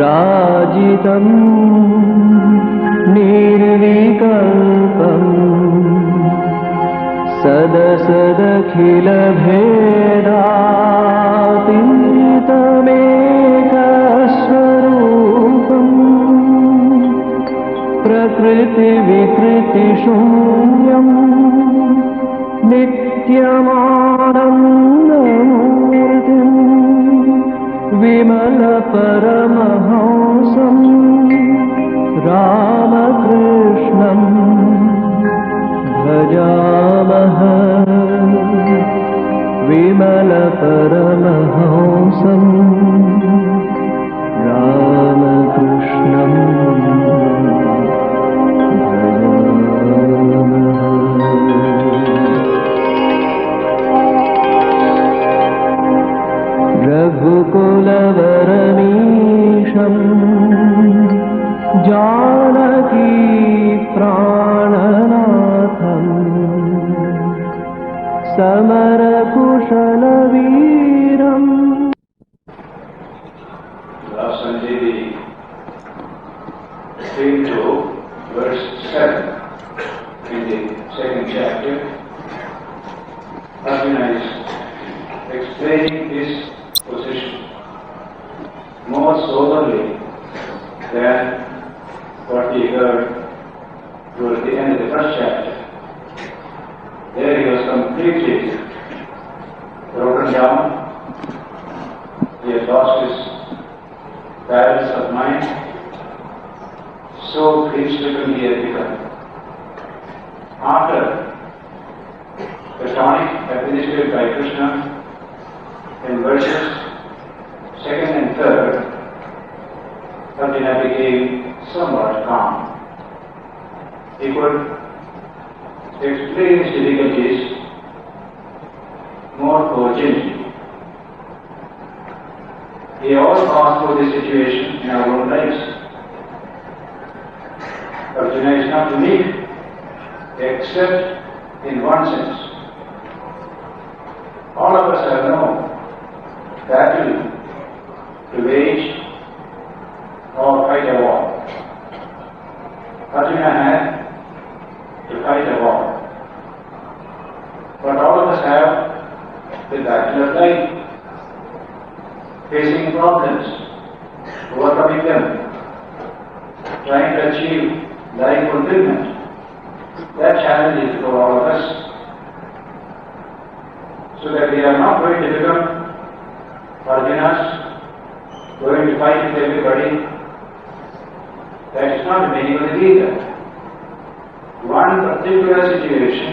राजितं निर्विकल्पं सदसदखिलभेदातीतमेकस्वरूपम् प्रकृतिविकृतिशून्यम् नित्यमानन्दमूर्तिम् विमलपरमहंसम् रामकृष्णम् भजामः विमलपरमहंसम् रामकृष्णम् रघुकुलवरमीशं Janaki प्राणनाथं समरकुशलवीरम्. Last Sunday we came to verse 7 in the second chapter. Arjuna is explaining his position more soberly than what we heard towards the end of the first chapter. There he was completely broken down. He had lost his balance of mind. So grief-stricken he had become. After the tonic administered by Krishna in verses 2nd and 3rd, Arjuna became somewhat calm. He could explain his difficulties more cogently. We all pass through this situation in our own lives. Arjuna is not unique, except in one sense. All of us have no battle to wage or fight a war. Arjuna had to fight a war. But all of us have the battle of life, facing problems, overcoming them, trying to achieve life fulfillment. That challenge is for all of us. So that we are not going to become Arjunas, going to fight with everybody. That is not the meaning of the Gita. One particular situation,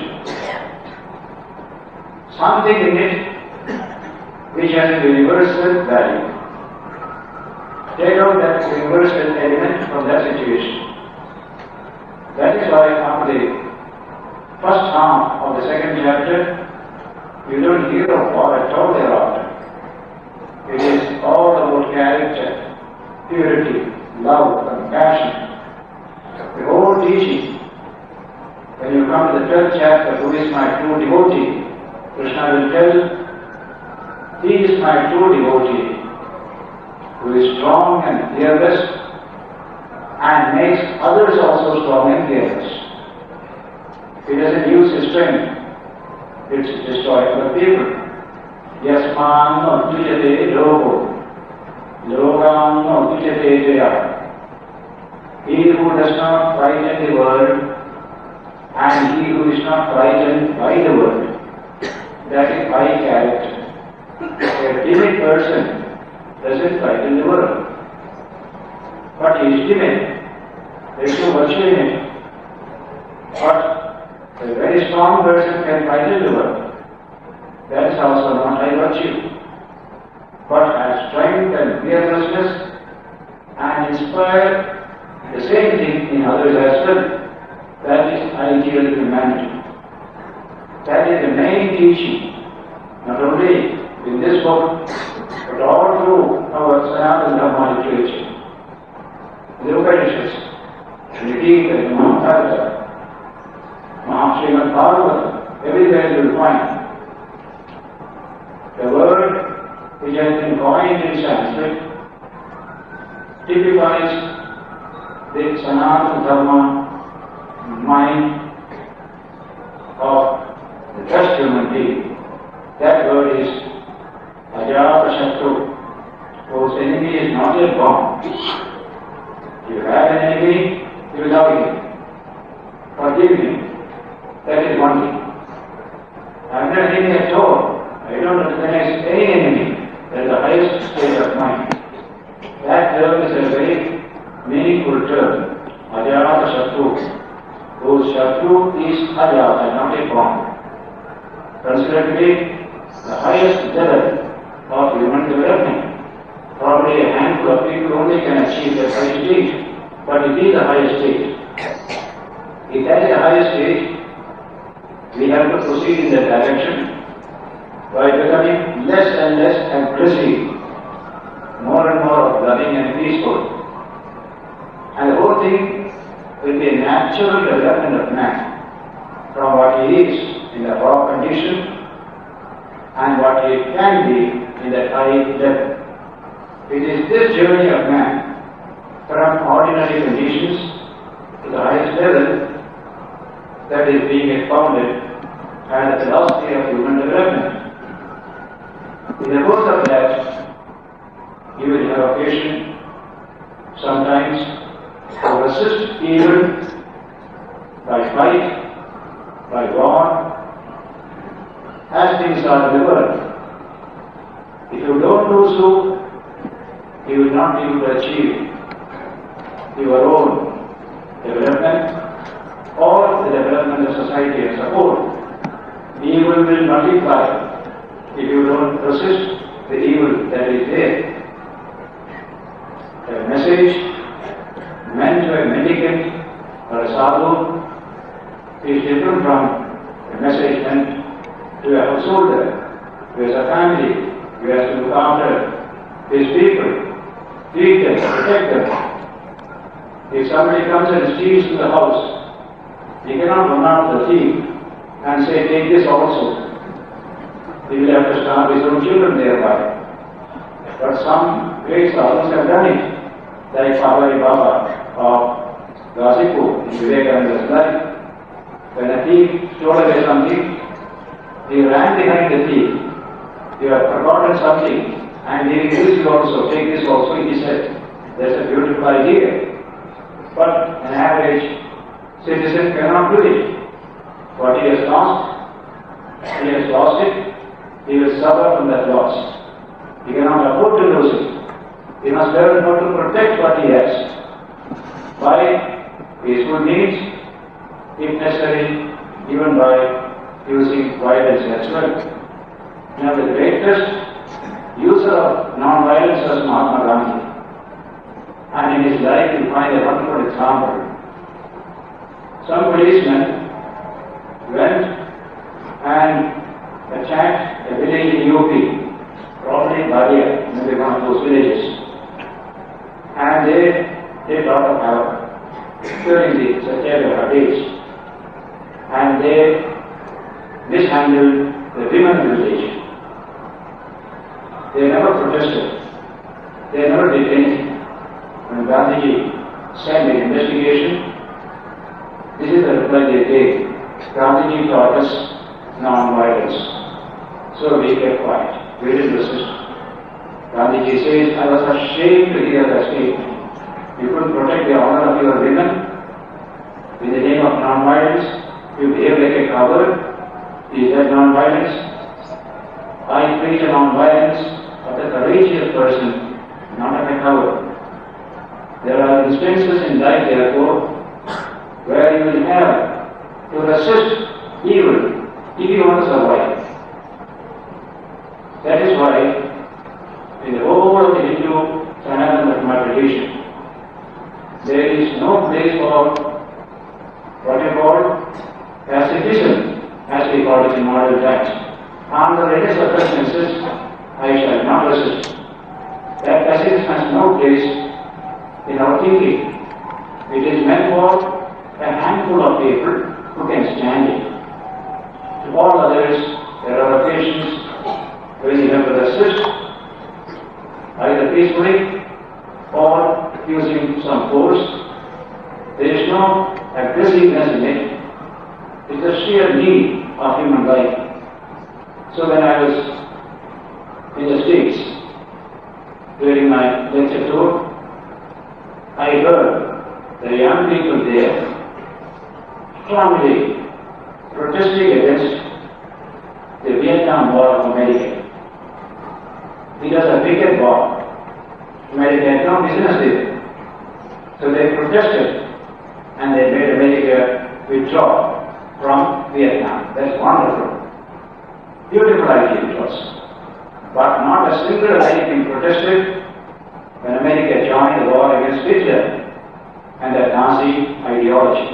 something in it which has a universal value. Take out that universal element from that situation. That is why after the first half of the second chapter, you don't hear of war at all thereafter. It is all about character, purity, love, compassion. The whole teaching. When you come to the 12th chapter, who is my true devotee? Krishna will tell, he is my true devotee, who is strong and fearless and makes others also strong and fearless. He doesn't use his strength. It's destroyed for people. Yasman no tujate logo, logam no tujate jaya. He who does not frighten the world and he who is not frightened by the world, that is high character. A timid person doesn't frighten the world. But he is timid. There is no virtue in it. But a very strong person can frighten the world. That is also not high virtue. But has strength and fearlessness and inspire the same thing in others as well. That is ideal humanity. That is the main teaching, not only in this book, but all through our Sanatana Dharma literature. The Upanishads, the Gita, the Maharaj, Srimad Bhagavad, everywhere you will find the word which has been coined in Sanskrit typifies the Sanatana Dharma mind of the just human being. That word is Ajata Shatru, whose enemy is not yet born. If you have an enemy, you love him, forgive him. That is one thing. I have no enemy at all. I don't recognize any enemy. That is the highest state of mind. That term is a very meaningful term. Ajata Shatru, whose Shatru is Ajata, not yet born. Considered to be the highest level of human development. Probably a handful of people only can achieve that high stage, but it is the highest stage. If that is the highest stage, we have to proceed in that direction by becoming less and less aggressive, more and more loving and peaceful. And the whole thing will be a natural development of man from what he is in the raw condition and what he can be in that high level. It is this journey of man from ordinary conditions to the highest level that is being expounded as the philosophy of human development. In the course of that, you will have occasion sometimes to resist evil by fight, by war, as things are in the world. If you don't do so, you will not be able to achieve your own development or the development of society as a whole. Evil will multiply if you don't resist the evil that is there. A message meant to a mendicant or a sadhu is different from a message meant to a householder who has a family, who has to look after his people, feed them, protect them. If somebody comes and steals to the house, he cannot run out the thief and say, take this also. He will have to starve his own children thereby. But some great sadhus have done it, like Pahari Baba of Gazipur in Vivekananda's life. When a thief stole away something, he ran behind the thief. You have forgotten something, and he will use you also, take this also, he said. That's a beautiful idea. But an average citizen cannot do it. What he has lost it, he will suffer from that loss. He cannot afford to lose it. He must learn how to protect what he has by peaceful means, if necessary, even by using violence as well. Now the greatest user of non-violence was Mahatma Gandhi. And in his life you find a wonderful example. Some policemen went and attacked a village in UP, probably Badia, maybe one of those villages. And they did a lot of havoc during the Satyagраha days. And they mishandled the women village. They never protested. They never did anything. When Gandhiji sent an investigation, this is the reply they gave. Gandhiji taught us non-violence. So we kept quiet. We didn't resist. Gandhiji says, I was ashamed to hear that statement. You couldn't protect the honor of your women in the name of non-violence. You behave like a coward. Is that non-violence? I preach a non-violence of the courageous person, not of a coward. There are instances in life, therefore, where you will have to resist evil if you want to survive. That is why, in the whole of the Hindu Sanatana Dharma tradition, there is no place for what you call pacifism, as we call it in modern times. Under any circumstances, I shall not resist. That pacifism has no place in our thinking. It is meant for a handful of people who can stand it. To all others, there are occasions when you have to resist, either peacefully or no aggressiveness in it. It's the sheer need of human life. So when I was in the States during my lecture tour, I heard the young people there strongly protesting against the Vietnam War of America. It was a wicked war. America had no business with it. So they protested and they made America withdraw from Vietnam. That's wonderful. Beautiful idea it was. But not a single idea protested when America joined the war against Hitler and that Nazi ideology.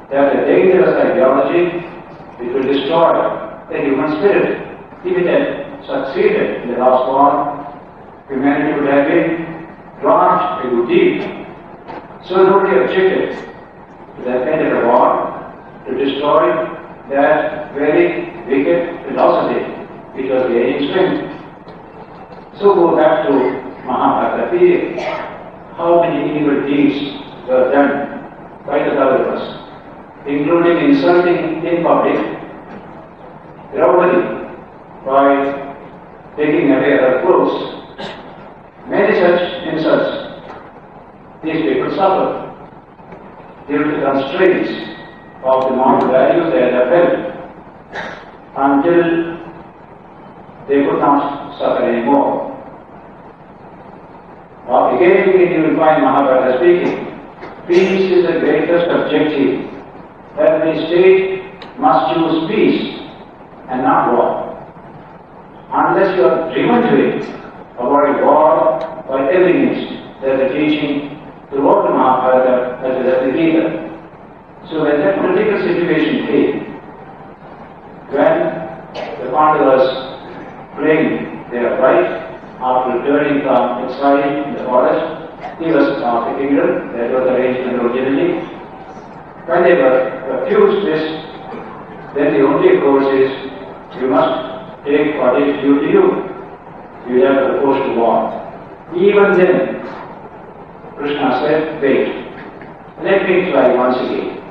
That is a dangerous ideology which will destroy the human spirit. If it had succeeded in the last war, humanity would have been dropped into deep. So nobody objected to that kind of a war to destroy that very wicked philosophy which was gaining strength. So go back to Mahabharata period. How many evil deeds were done by the Kauravas, including insulting in public Draupadi by taking away her clothes. Many such insults these people suffer due to constraints of the moral values they had upheld until they could not suffer anymore. Again you will find Mahabharata speaking, peace is the greatest objective. Every state must choose peace and not war. Unless you are driven to it, avoid war by every means. There is a teaching throughout the Mahabharata as well as the Gita. So when that political situation came, when the Pandavas claimed their right after returning from exile in the forest, he was of the kingdom, that was arrangement originally. When they were refused this, then the only course is you must take what is due to you. You have to oppose to war. Even then, Krishna said, wait, let me try once again.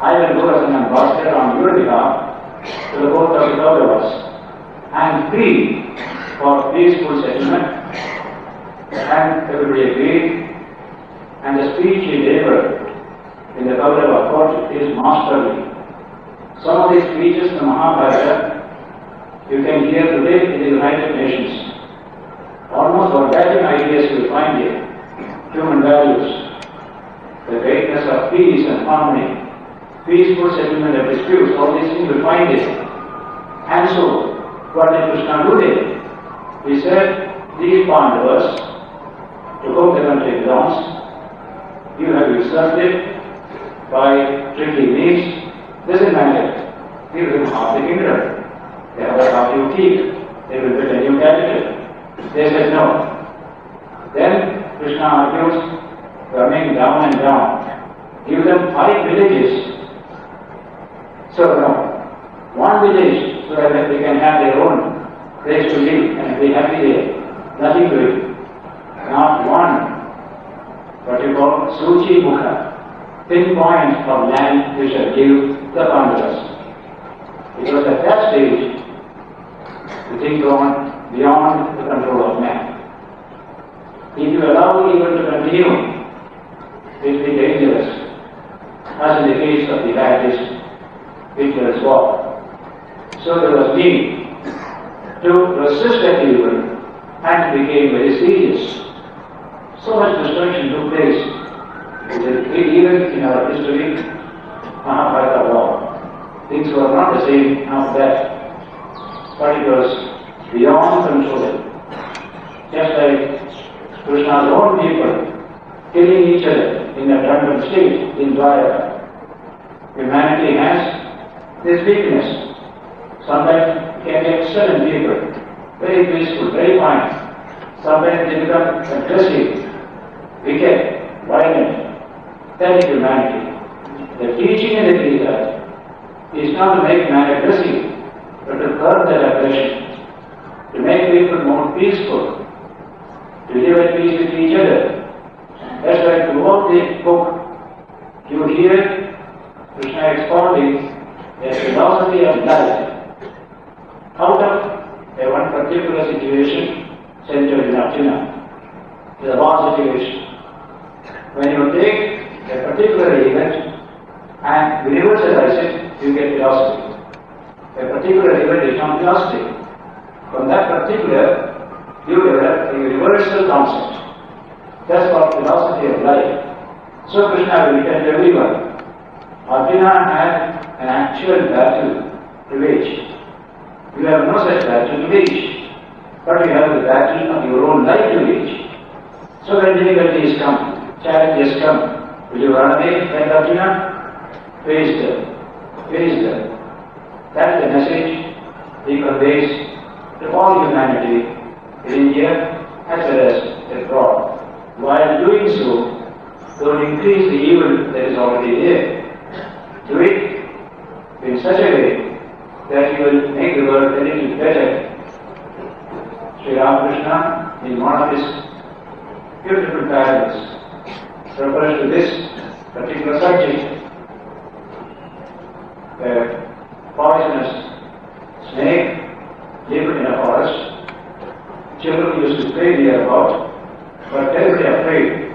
I will go as an ambassador on your behalf to the court of the Kauravas and plead for peaceful settlement. And everybody agreed, and the speech he delivered in the Kaurava court is masterly. Some of these speeches in the Mahabharata you can hear today in the United Nations. Almost verbatim ideas you will find here. Human values, the greatness of peace and harmony, peaceful settlement of disputes, all these things you will find it. And so, what did Krishna do there? He said, these Pandavas, to whom the country belongs, you have usurped by tricky means, doesn't matter. Give them half the kingdom. The other half you keep. They will build a new capital. They said no. Then Krishna argues, coming down and down. Give them 5 villages. So no. 1 village so that they can have their own place to live and be happy there. Nothing to it. Not one, what you call Suchi Mukha, pinpoint of land we shall give the Pandavas. Because at that stage, the thing gone beyond the control of man. If you allow evil to continue, it will be dangerous, as in the case of the Baptist Hitler's war. So there was need to resist that evil, and it became very serious. So much destruction took place. Even in our history, Mahabharata war. Things were not the same after that, but it was beyond control. Just like Krishna's own people killing each other in a drunken state in Dwaraka. Humanity has this weakness. Sometimes it can be excellent people, very peaceful, very fine. Sometimes they become aggressive, wicked, violent. That is humanity. The teaching in the Gita is not to make man aggressive, but to curb that aggression, to make people more peaceful, to live at peace with each other. That's why throughout the book, You hear Krishna expounding a philosophy of life out of a one particular situation centered in Arjuna. It is a war situation. When you take a particular event and universalize it, you get philosophy. A particular event is not philosophy. From that particular, you develop a universal concept. That's called philosophy of life. So Krishna will tell everyone, Arjuna had an actual battle to wage. You have no such battle to wage, but you have the battle of your own life to wage. So when difficulties come, challenges come, will you run away like Arjuna? Face them. Face them. That's the message he conveys to all humanity in India as well as abroad. While doing so, don't increase the evil that is already there. Do it in such a way that you will make the world a little better. Sri Ramakrishna, in one of his beautiful parables, refers to this particular subject. A poisonous snake lived in a forest. Children used to play nearby, but terribly afraid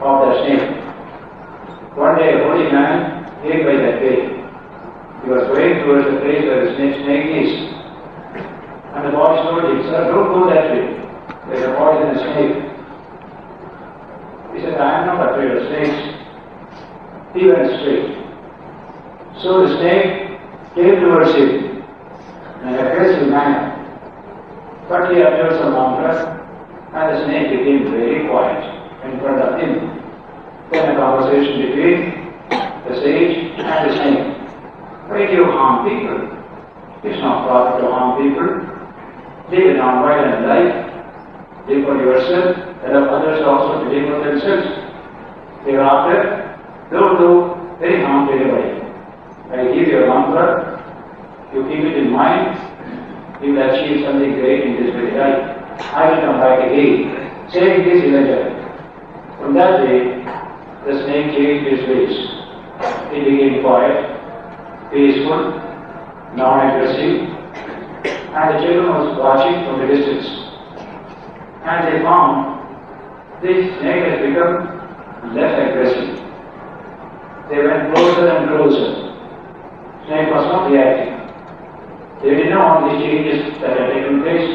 of the snake. One day a holy man came by that way. He was going towards the place where the snake is. And the boy told him, "Sir, don't go that way. There is a poisonous snake." He said, "I am not afraid of snakes." He went straight. So the snake came towards him in an aggressive manner. But he uttered some mantra, and the snake became very quiet in front of him. Then a conversation between the sage and the snake. Why do you harm people? It's not proper to harm people. Live a non-violent life. Live for yourself, and help others also to live for themselves. Thereafter, don't do any harm to anybody. I give you a mantra, you keep it in mind, you will achieve something great in this very life. I will come back again, saying this in a journey. From that day, the snake changed his ways. He became quiet, peaceful, non-aggressive, and the children was watching from the distance. And they found this snake has become less aggressive. They went closer and closer. Snake was not reacting. They didn't know all the changes that had taken place,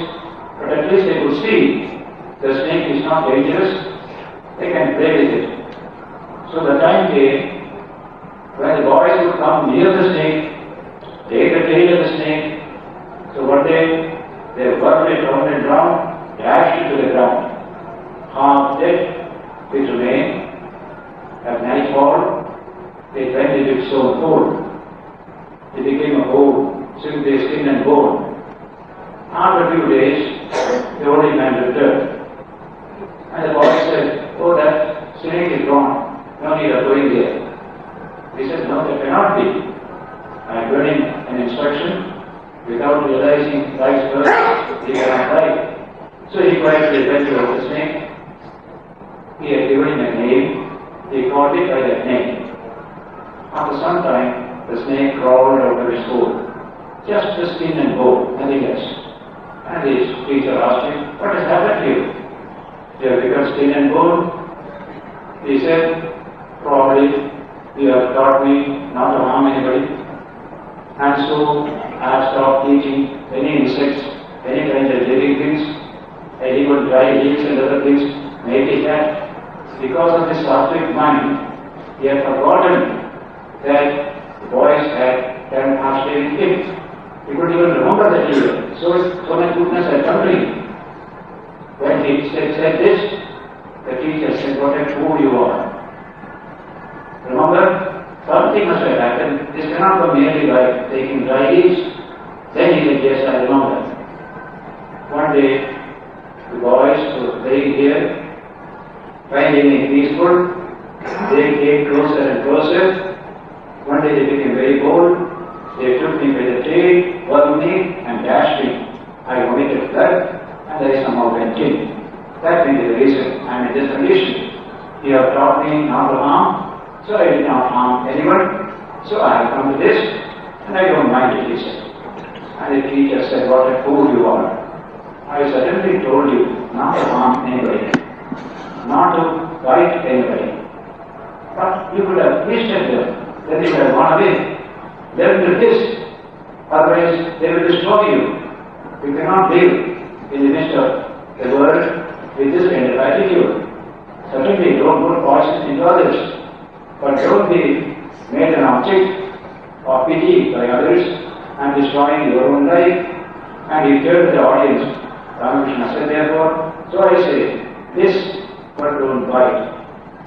but at least they could see the snake is not dangerous. They can play with it. So the time came when the boys would come near the snake, take the tail of the snake. So one day they worked it round and round, dashed it to the ground. Half dead, it remained. At nightfall, they drenchted it with stone cold. It became a bone, simply skin and bone. After a few days, the holy man returned. And the boy said, "Oh, that snake is gone. No need of going there." He said, "No, that cannot be. I am learning an instruction without realizing life's birth, he cannot die." So he quietly went towards the snake. He had given him a name. He called it by that name. After some time, the snake crawled out of his hole. Just the skin and bone, nothing else. And his teacher asked him, "What has happened to you? You have become skin and bone?" He said, "Probably you have taught me not to harm anybody. And so I have stopped eating any insects, any kind of living things, and even dry leaves and other things. Maybe that because of this sattvic mind, he had forgotten that the boys had done harshly with him. He couldn't even remember that evil. So much goodness had come to him. When he said this, the teacher said, "What a fool you are. Remember, something must have happened. This cannot come merely by taking dry leaves." Then he said, "Yes, I remember." One day, the boys were playing here, finding it peaceful. They came closer and closer. One day they became very bold. They took me by the tail, wormed me, and dashed me. I vomited blood, and I somehow went in. That may be the reason I am in this condition. You have taught me not to harm, So I did not harm anyone. So I have come to this, and I don't mind it, he said. And the teacher said, what a fool you are. I certainly told you not to harm anybody, not to fight anybody. But you could have twisted them, then they would have gone away. Learn to this, otherwise they will destroy you. You cannot live in the midst of the world with this kind of attitude. Certainly don't put poison into others, but don't be made an object of pity by others and destroying your own life. And he turned to the audience. Ramakrishna said, therefore, so I say, this, but don't bite.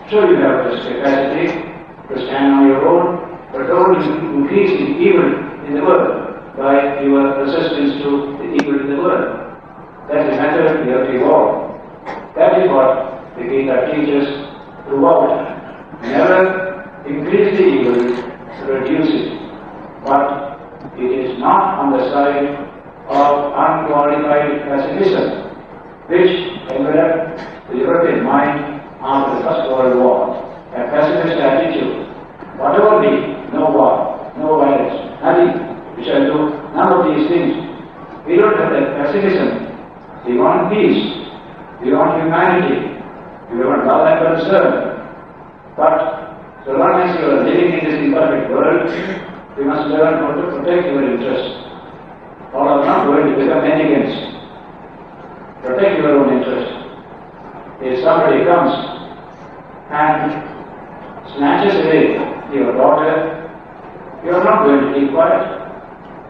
Sure, you have this capacity to stand on your own, but don't increase the evil in the world by your resistance to the evil in the world. That is the method we have to evolve. That is what the Gita teaches throughout. Never increase the evil, reduce it. But it is not on the side of unqualified pessimism, which enveloped the European mind after the First World War. A pessimist attitude. Whatever be, no war, no violence, nothing. We shall do none of these things. We don't have that pessimism. We want peace. We want humanity. We want love and concern. But so long as you are living in this imperfect world, you must learn how to protect your interests. Or are not going to become enemies. Protect your own interest. If somebody comes and snatches away your daughter, you are not going to keep quiet.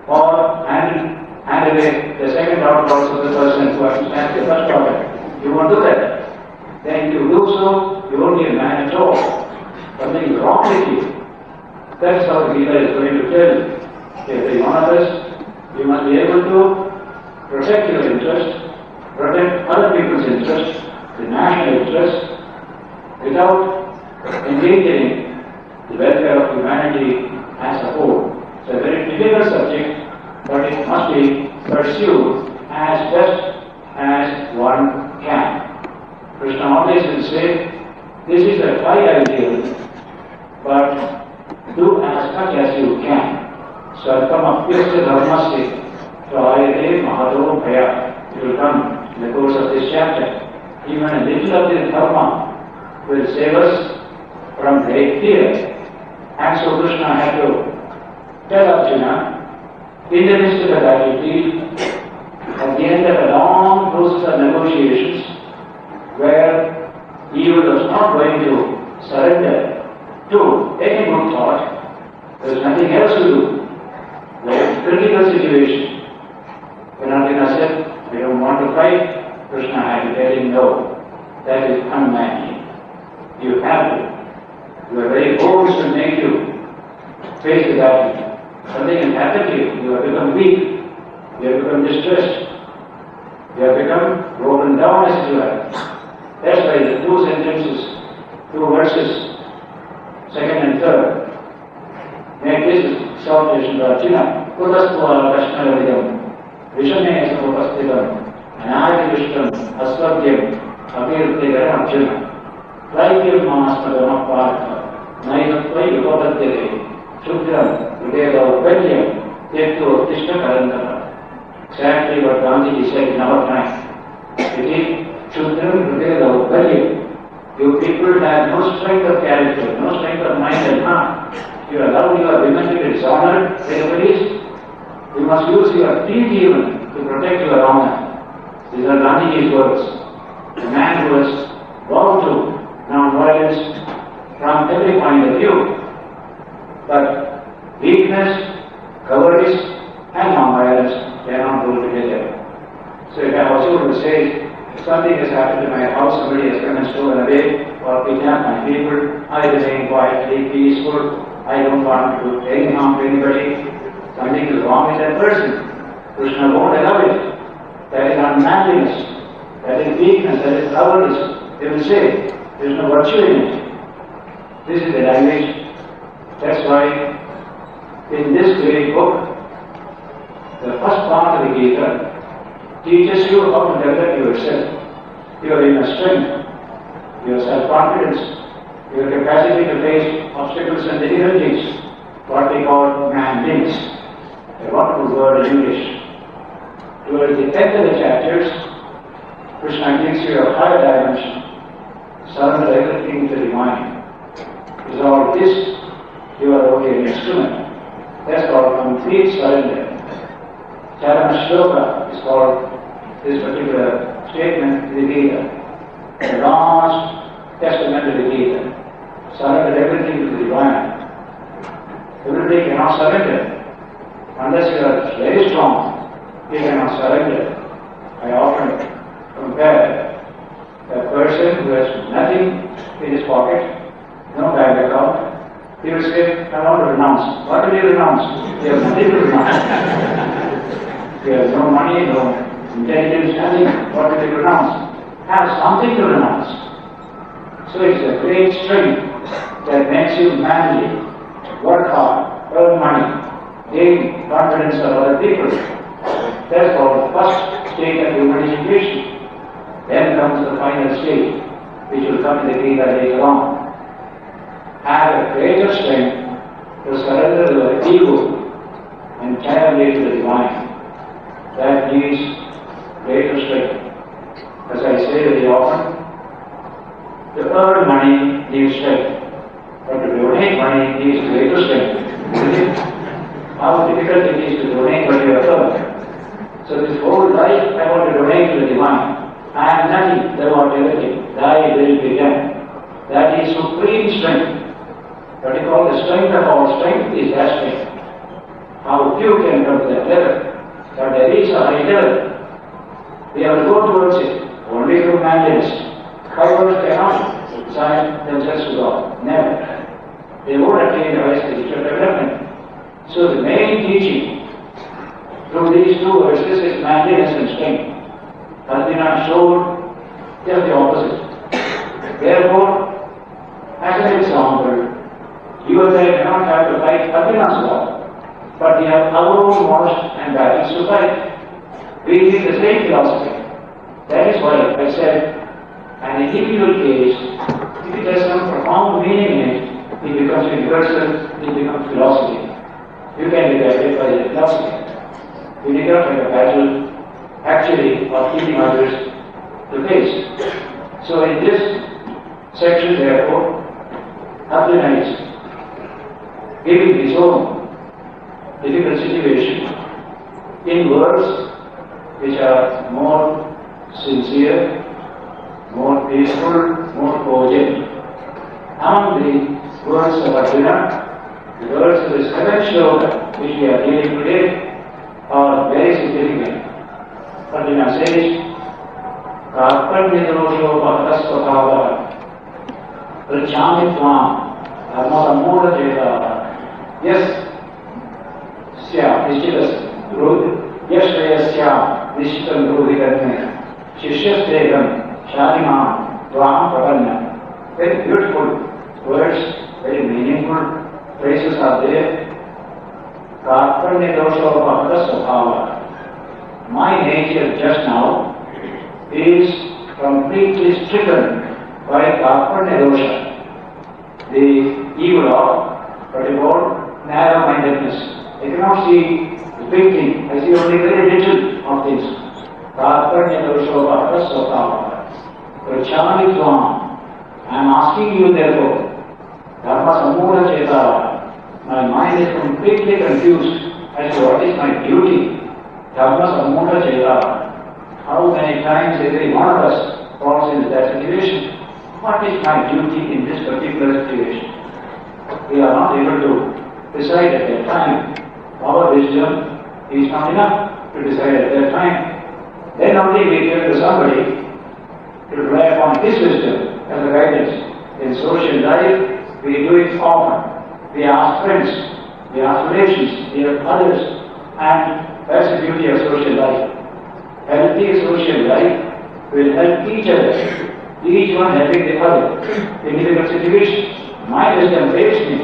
Or hand away the second daughter also to the person who has snatched the first daughter. You won't do that. Then if you do so, you won't be a man at all. Something is wrong with you. That's how the Gita is going to tell every one of us. You must be able to protect your interest, protect other people's interest, the national interest, without endangering the welfare of humanity as a whole. It's a very difficult subject, but it must be pursued as best as one can. Krishna always will say, this is a high ideal, but do as much as you can. Sarkamapyasya dharmasya prayate mahado bhaya. It will come in the course of this chapter. Even a little of this dharma will save us from great fear. And so Krishna had to tell Arjuna, in the midst of the battlefield, at the end of a long process of negotiations, where evil was not going to surrender to any good thought, there was nothing else to do. The critical situation. When Arjuna said, I don't want to fight, Krishna had to tell him, no, that is unmanly. You have to. Your very bones will make you face the battle. Something has happened to you. You have become weak. You have become distressed. You have become broken down, as it were. That's why the two sentences, two verses, second and third, make this exhortation to Arjuna. Kutastva Krishnavidam, Vishame Samupasthitam, Anadi Vishtam, Asvadyam, Abhirtegaram Arjuna. Laikyam Mamaspadama Partha, Naivatva Yupapadyate, Shudram, Udeva Upadyam, Tektu Tishta Karantara. Exactly what Gandhi said in our time. It is Shudram, Udeva Upadyam. You people have no strength of character, no strength of mind and heart. You are allowed your women to be dishonored by the police. You must use your teeth even to protect your honor. These are Gandhi's words. The man who has vowed to non-violence from every point of view. But weakness, cowardice, and non-violence cannot go together. So if I was able to say, if something has happened to my house, somebody has come and stolen away or kidnapped my people, I remain quietly peaceful. I don't want to do any harm to anybody. Something is wrong with that person. Krishna won't allow it. That is unmanliness. That is weakness. That is cowardice. They will say, there is no virtue in it. This is the language. That's why in this great book, the first part of the Gita teaches you how to develop yourself, your inner strength, your self-confidence, your capacity to face obstacles and difficulties, what we call man-beings, a wonderful word in English. Towards the end of the chapters, Krishna gives you a higher dimension, surrender everything to the divine. Resolve this, you are only an instrument. That's called complete surrender. Charana Shloka is called this particular statement in the Gita, the last testament of the Gita. Surrender everything to the divine. Everybody cannot surrender unless you are very strong. You cannot surrender. I often compare a person who has nothing in his pocket, no bank account. He will say, I want to renounce. What will you renounce? You have nothing to renounce. You have no money, no intelligence, nothing. What will you renounce? Have something to renounce. So it's a great strength that makes you manly, work hard, earn money, gain confidence of other people. That's called the first stage of human education. Then comes the final stage, which will come in the Gita later on. Have a greater strength to surrender to the ego entirely to the divine. That needs greater strength. As I say very often, to earn money needs strength, but to donate money needs greater strength. How difficult it is to donate what you have earned. So this whole life I want to donate to the divine. I am nothing, they want everything. Thy will be done. That is supreme strength. What you call the strength of all strength is that strength. How few can come to that level. But there is a high level. We have to go towards it. Only through mandates. Cowards cannot sign themselves to God. Never. They won't attain the high spiritual development. So the main teaching through these two verses is manliness and strength. Arjuna showed just the opposite. Therefore, as an example, you and I cannot have to fight Arjuna's war, but we have our own wars and battles to fight. We need the same philosophy. That is why I said, an individual case, if it has some profound meaning in it, it becomes universal, it becomes philosophy. You can be guided by the philosophy. You need not have a battle actually of keeping others to face. So in this section, therefore, Arjuna is giving his own difficult situation in words which are more sincere, more peaceful, more cogent. Among the words of Arjuna, the words of the seventh shloka which we are dealing today are very significant. Arjuna says, Karpanyadoshopahatasvabhava Prachami Tvam Dharma Samudaceta Yes Sya Nishchitas Yes Sya Nishchitam Ruhikarne Shishyasteham Sharimam Tvam Prapanna. Very beautiful words, very meaningful phrases are there. Karpanyadoshopahatasvabhava. My nature just now is completely stricken by karpanya dosha, the evil of what you call narrow-mindedness. I cannot see the big thing, I see only very little of things. Karpanya dosha bhaktasvabhava. Prachami tvam. I am asking you therefore, dharma samura chetava. My mind is completely confused as to what is my duty. Dharma samura chetava. How many times every one of us falls into that situation? What is my duty in this particular situation? We are not able to decide at that time. Our wisdom is not enough to decide at that time. Then only we turn to somebody to rely upon his wisdom as a guidance. In social life, we do it often. We ask friends, we ask relations, we have others, and that's the beauty of social life. Healthy social life will help each other, each one helping the other in difficult situations. My wisdom saves me.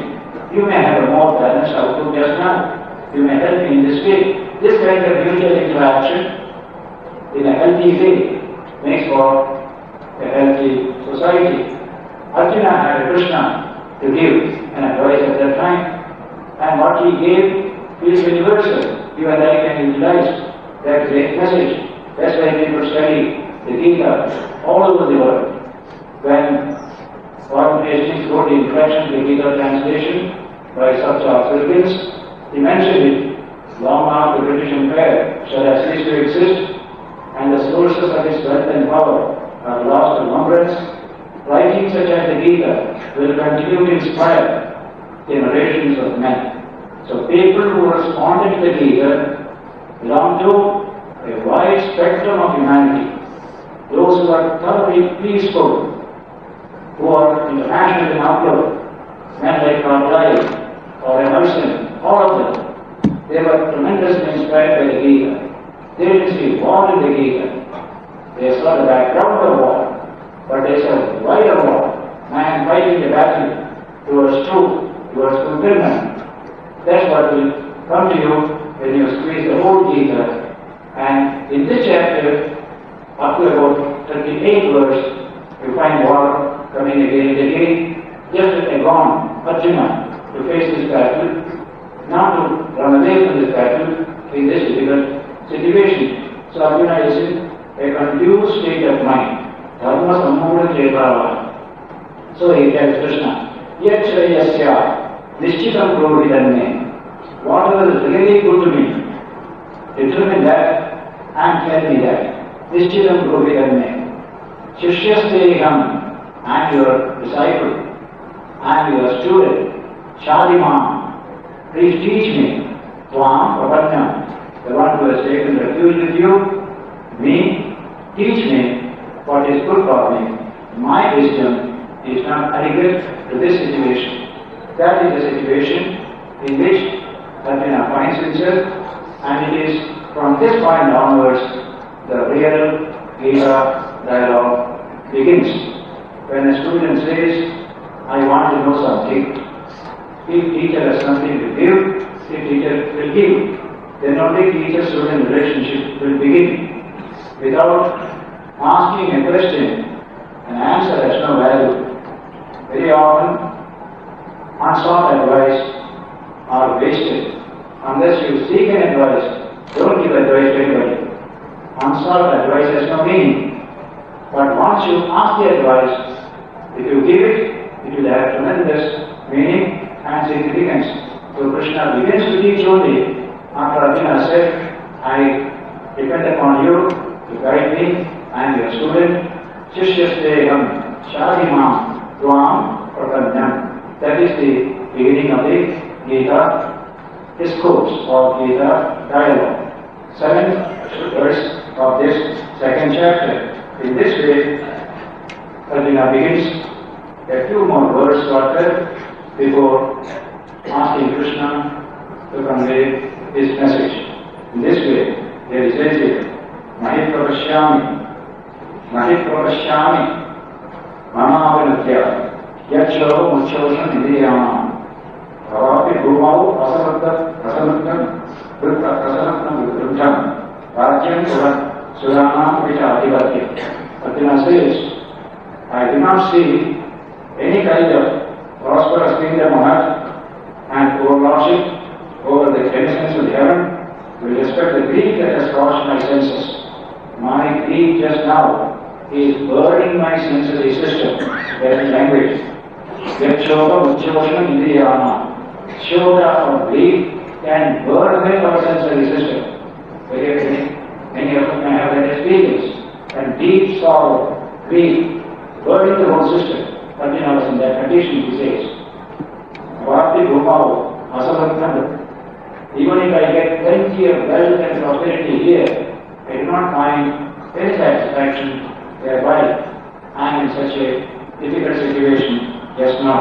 You may have a more balanced outlook just now. You may help me in this way. This kind of mutual interaction in a healthy way makes for a healthy society. Arjuna had a Krishna to give an advice at that time, and what he gave is universal. You and I can utilize that great message. That's why people study the Gita all over the world. When Swami Ranganathananda wrote the introduction to the Gita translation by Satya Philippines, he mentioned it long after the British Empire shall have ceased to exist, and the sources of its wealth and power are lost to remembrance. Writings such as the Gita will continue to inspire generations of men. So people who responded to the Gita belong to a wide spectrum of humanity. Those who are thoroughly peaceful, who are international in outlook, men like Carlyle or Emerson, all of them, they were tremendously inspired by the Gita. They didn't see war in the Gita. They saw the background of war, but they saw the wider war, man fighting the battle towards truth, towards fulfillment. That's what will come to you when you squeeze the whole Gita. And in this chapter, up to about 38 verse, you find war coming again and again. Just as they gone, Arjuna, to face this battle, not to run away from this battle in this difficult situation. So Arjuna is in a confused state of mind. Dharma sammudha chetava. So he tells Krishna, Yet Shreyasya, Nishchitam Providhanme. Whatever is really good to me, determine that and tell me that. Nishchitam Providhanme. Shishyasteham, I am your disciple, I am your student. Shadimam, please teach me. Tvam Prabhanyam, the one who has taken refuge with you, me, teach me what is good for me. My wisdom is not adequate to this situation. That is the situation in which Arjuna finds himself, and it is from this point onwards the real Gita dialogue begins. When a student says, I want to know something, if teacher has something to give, the teacher will give. Then only teacher-student relationship will begin. Without asking a question, an answer has no value. Very often, unsought advice are wasted. Unless you seek an advice, don't give advice to anybody. Unsought advice has no meaning. But once you ask the advice, if you give it, it will have tremendous meaning and significance. So Krishna begins to teach only after Arjuna said, I depend upon you to guide me, I am your student. Shishyasteham Shadimam Tvam Prabhanyam. That is the beginning of the Gita discourse or Gita dialogue. 7th verse of this second chapter. In this way, Arjuna begins a few more words further before asking Krishna to convey his message. In this way, there is says Mahipravashyami, Mamavanatya, Yaksho Muchoshan Indriyama, Bhavapi Bhumau Asamattam, Vruttam, Rajyam Suranam Vita Adhivatya. Arjuna says, I do not see any kind of prosperous kingdom on earth and overlordship over the denizens of heaven with respect to the grief that has crossed my senses. My grief just now is burning my sensory system. That is language. Yakshoka Muchoshan Indriyama. Shoka or grief can burn away our sensory system. Many of us may have that experience. And deep sorrow, grief, burning the whole system. Arjuna was in that condition, he says. Bhakti Bhumau Asamattam. Even if I get plenty of wealth and prosperity here, I do not find any satisfaction thereby. I am in such a difficult situation just now.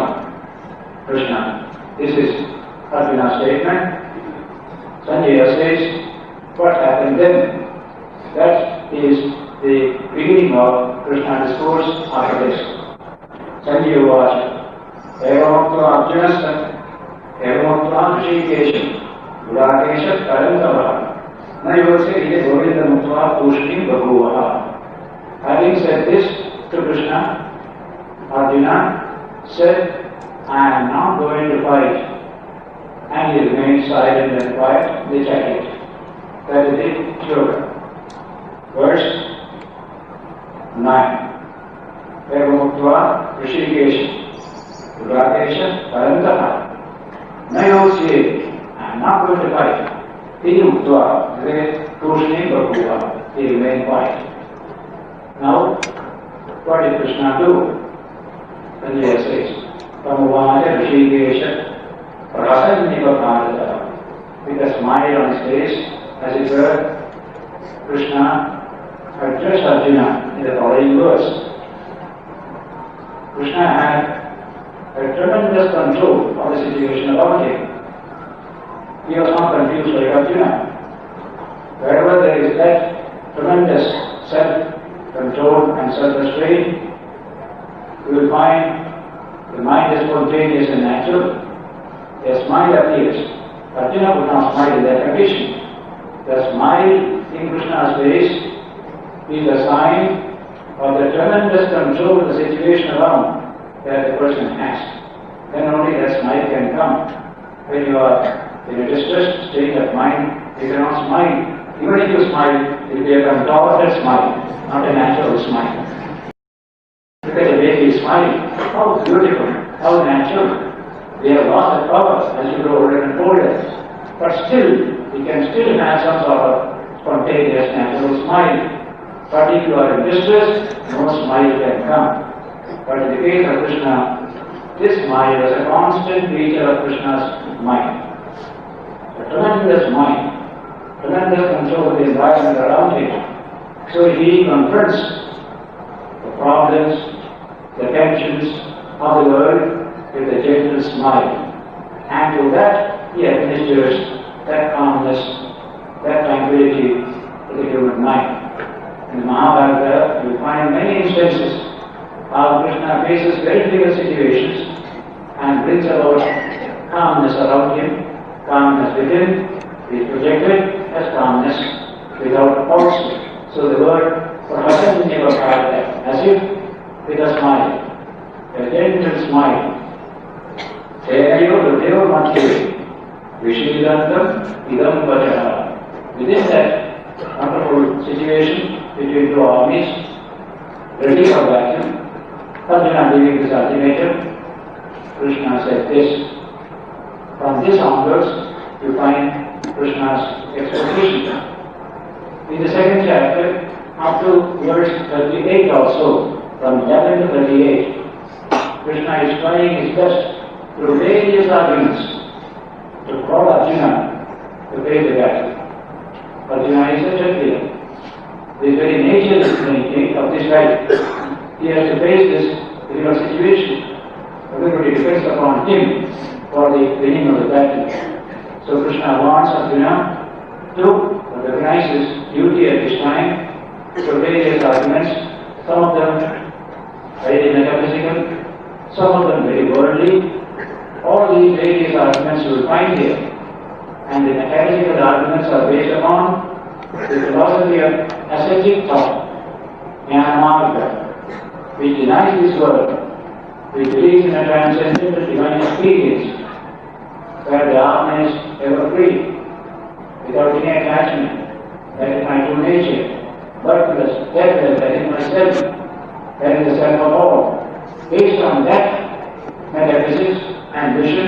Krishna, this is Arjuna's statement. Sanjaya says, what happened then? That is the beginning of Krishna's discourse after this. Sanjaya Vacha, Evamokta Arjuna Evamokta Rishikesham, Gudakesha Karantavaha, Nayose Ide Govinda Mukta Pushni Bahuvaha. Having said this to Krishna, Arjuna said, I am not going to fight. And he remained silent and quiet in the chariot. That is the shloka. Verse 9. Evamuktva Rishikesha Radesha Parantaha. Nayosye, I am not going to fight. Iti Muktva Kushni Bhakuva. He remained quiet. Now, what did Krishna do? Sanjaya says, Pramuvaya Rishikesha Prasanniva Bharata. With a smile on his face, as it were, Krishna addressed Arjuna in the following verse. Krishna had a tremendous control of the situation around him. He was not confused like Arjuna. Wherever there is that tremendous self-control and self-restraint, you will find the mind is spontaneous and natural. A smile appears. Arjuna would not smile in that condition. The smile in Krishna's face is a sign of the tremendous control of the situation around that the person has. Then only that smile can come. When you are in a distressed state of mind, you cannot smile. Even if you smile, it will be a contorted smile, not a natural smile. Look at the baby smile. How beautiful, how natural. We have lost the power as you grow older and older. But still, we can still have some sort of spontaneous, natural smile. But if you are in distress, no smile can come. But in the case of Krishna, this smile was a constant feature of Krishna's mind. A tremendous mind, tremendous control of the environment around him. So he confronts the problems, the tensions of the world with a gentle smile. And to that he administers that calmness, that tranquility to the human mind. In the Mahabharata, you find many instances how Krishna faces very difficult situations and brings about calmness around him, calmness within, is projected as calmness without pulse. So the word for Hassan never as if with a smile, a gentle smile. Within that wonderful situation between two armies, ready for battle, Arjuna giving this ultimatum, Krishna said this. From this onwards, you find Krishna's exposition. In the second chapter, up to verse 38 also, from 11 to 38, Krishna is trying his best through various arguments to call Arjuna to face the battle. Arjuna is a Kshatriya. The very nature of this life, he has to face this difficult situation. Everybody depends upon him for the winning of the battle. So Krishna wants Arjuna to recognize his duty at this time through various arguments, some of them very metaphysical, some of them very worldly. All these various arguments you will find here. And the metaphysical arguments are based upon the philosophy of ascetic thought, Jnana-marga, which denies this world, which believes in a transcendental divine experience, where the Atma is ever free, without any attachment. That is my true nature. Birthless, deathless, that is myself, that is the self of all. Based on that metaphysics and vision,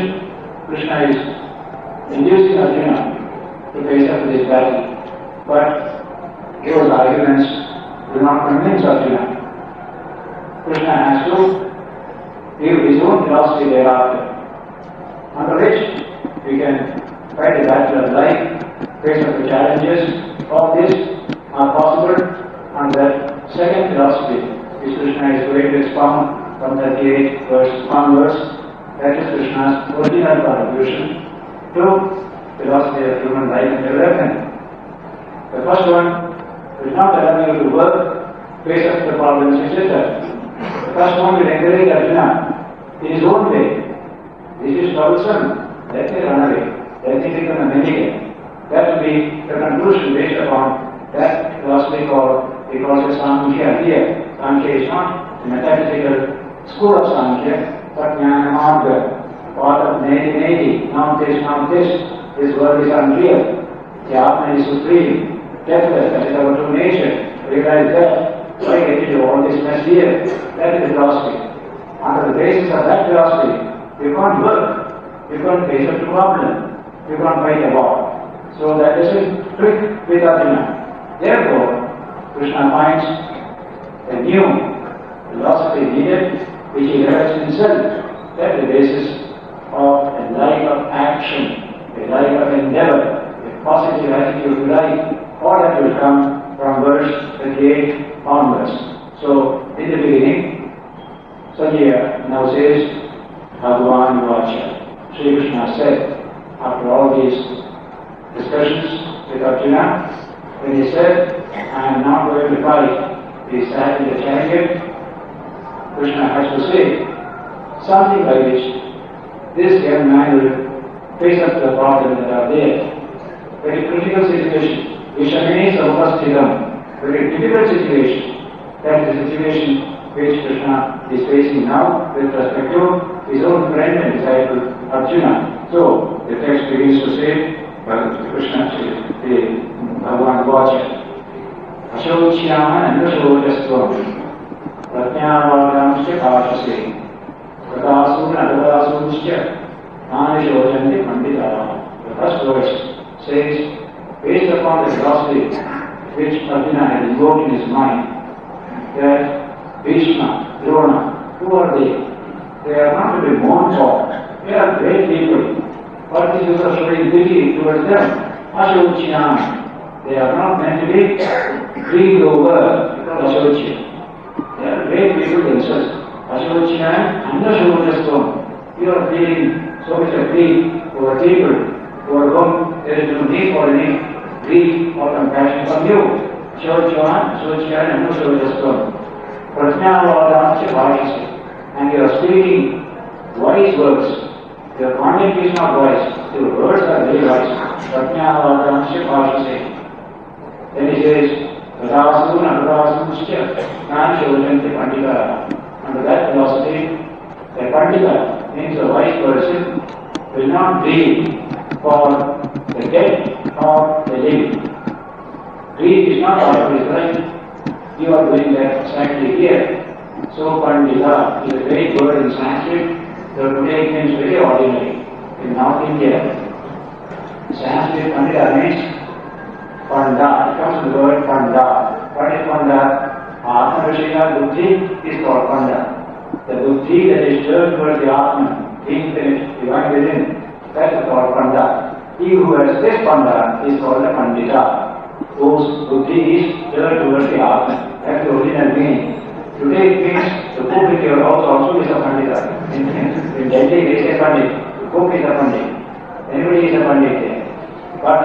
Krishna is inducing Arjuna to face up to this battle. But those arguments do not convince Arjuna. Krishna has to give his own philosophy thereafter, under which we can fight the battle of life, face up the challenges. All this are possible under that second philosophy which Krishna is going to expound from 38 verse onwards. That is Krishna's original contribution to philosophy of human life and development. The first one is not allowing you to work, face up the problems, etc. The first one will encourage Arjuna in his own way. This is troublesome, let me run away, let me become a mendicant. That will be the conclusion based upon that philosophy called, because of Samkhya here. Samkhya is not a metaphysical school of Samkhya, Prajnana Marga, path of Neti, not this world is unreal. The Atman is supreme, deathless, that is our true nature. Realize that, why get into all this mess here? That is philosophy. Under the basis of that philosophy, you can't work, you can't face up to problem, you can't fight a war. So that doesn't click with Arjuna. Therefore, Krishna finds a new philosophy needed, which he develops himself. That is the basis of a life of action, a life of endeavor, a positive attitude to life. All that will come from verse 38 onwards. So, in the beginning, Sanjaya now says, Bhagavan Vacha. Sri Krishna said, after all these discussions with Arjuna, when he said, I am not going to fight, he sat in the chariot. Krishna has to say something by which this young man will face up to the problems that are there. Very critical situation. Vishamini Saupasthidam. Very difficult situation. That is the situation which Krishna is facing now with respect to his own friend and disciple Arjuna. So the text begins to say, Krishna, the Bhagavan Vacha. Ashochyama Nandashojastvam Pratnyavadamsya Kashase Pratasun Adavasunshya Nanashojanti Pandita. The first verse says, based upon the philosophy which Arjuna had invoked in his mind, that Bhishma, Drona, who are they? They are not to be mourned for. They are great people. But this is a showing pity towards them. Ashochyam. They are not meant to be grieved over because Ashochyam. They are great people themselves. Ashochyam and Ashochyam. You are feeling so much of grief over people for whom there is no need for any grief or compassion from you. Ashochyam and Ashochyam. Pratnyavadamsya Bhashase. And you are speaking wise words. Your content is not wise, your words are very wise. Pratnyavadamsya Bhashase. Then he says, Radasun Adavasunshya Nanashojanti Pandita. Under that philosophy, a Pandita means a wise person will not grieve for the dead or the living. Grief is not part of his life. You are doing that exactly here. So Pandita is a great word in Sanskrit. So today it means very ordinary. In North India, Sanskrit Pandita means Panda. It comes from the word Panda. What is Panda? Atma Vishaya Buddhi is called Panda. The Buddhi that is turned towards the Atman, infinite, divine within, that is called Panda. He who has this Panda is called a Pandita, whose Buddhi is turned towards the Atman. That's the original meaning. Today it means the cook in your house also is a Pandita. In Delhi there is a Pandit, the cook is a Pandit, anybody is a Pandit there. But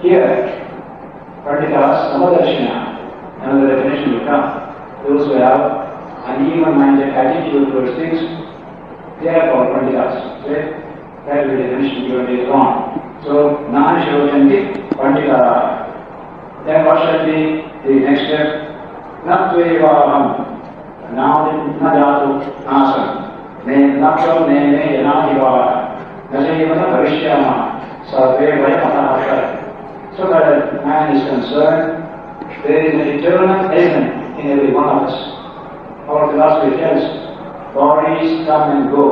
here, Panditas, Samadarshina, another definition will come. Those who have an even-minded attitude towards things, they are called Panditas. Okay? That will be the definition given later on. So, Nanashojanti Pandita. Then what shall be the next step? Natvevaham. Now Nadatu Nasam. Napam Neme Yanadivara. Nasayavana Bhavishyama. Sarve Vayamata. So that a man is concerned, there is an eternal element in every one of us. Our philosophy tells, bodies come and go,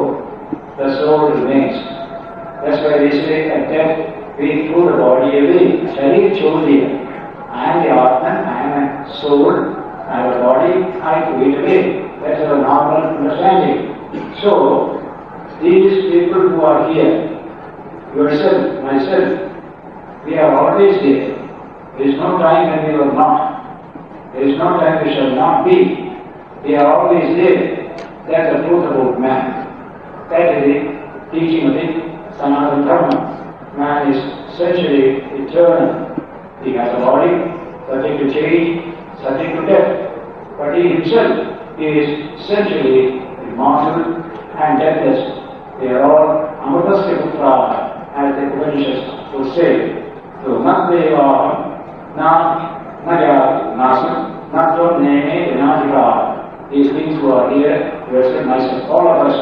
the soul remains. That's why they say at death, we threw the body away. Sharir Chodhiya. I am the Atman, I am a soul, I have a body, I threw it away. That's our normal understanding. So, these people who are here, yourself, myself, we are always there. There is no time when we were not. There is no time we shall not be. We are always there. That's the truth about man. That is the teaching of the Sanatana Dharma. Man is essentially eternal. He has a body, subject to change, subject to death. But he himself is essentially immortal and deathless. They are all Amritasya Putra, as the Upanishads would say. So, Natdeva, Naya, Nasam, Natva, Neme, Yanadika. These things who are here, yourself, myself, all of us,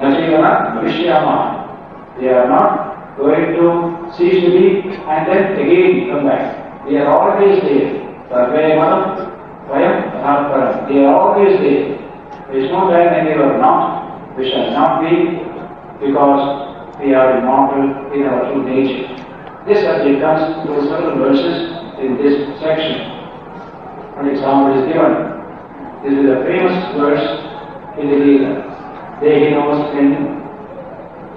Nachivana Bhavishyama. They are not going to cease to be and then again come back. They are always there. Sarvemanam Vayam Anatparam. They are always there. There is no time when they were not. We shall not be because we are immortal in our true nature. This subject comes through several verses in this section. An example is given. This is a famous verse in the Gita. Dehinosmin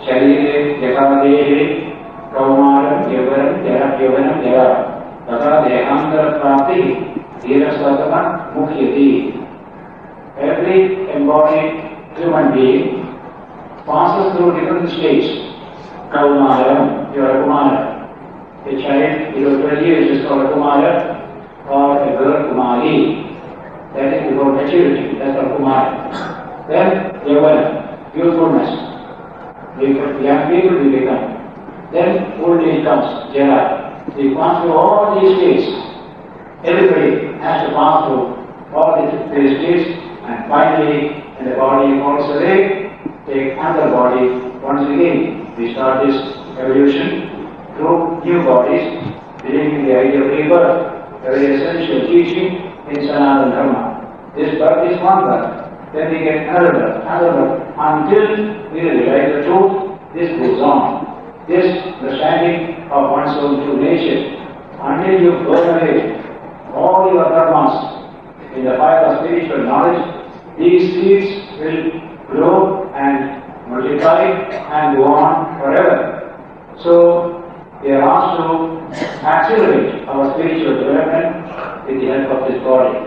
Sharire Jakadehe Kaumaram Yavaram Yavanam Yava Tata Dehangara Prapti Dhirasatama Mukhyati. Every embodied human being passes through different stages. Kaumaram, you are a Kumara. A child below 12 years is called a Kumara or a girl Kumari. That is before maturity, that's called Kumara. Then Yavana, youthfulness. Young people will become. Then old age comes, Jara. We pass through all these stages. Everybody has to pass through all these stages, and finally, when the body falls away, take another body. Once again, we start this evolution through new bodies, believing in the idea of rebirth, a very essential teaching in Sanatana Dharma. This birth is one birth, then we get another birth, until we realize the truth. This goes on. This understanding of one's own true nature, until you burn away all your karmas in the fire of spiritual knowledge, these seeds will grow and multiply and go on forever. So, we are asked to accelerate our spiritual development with the help of this body.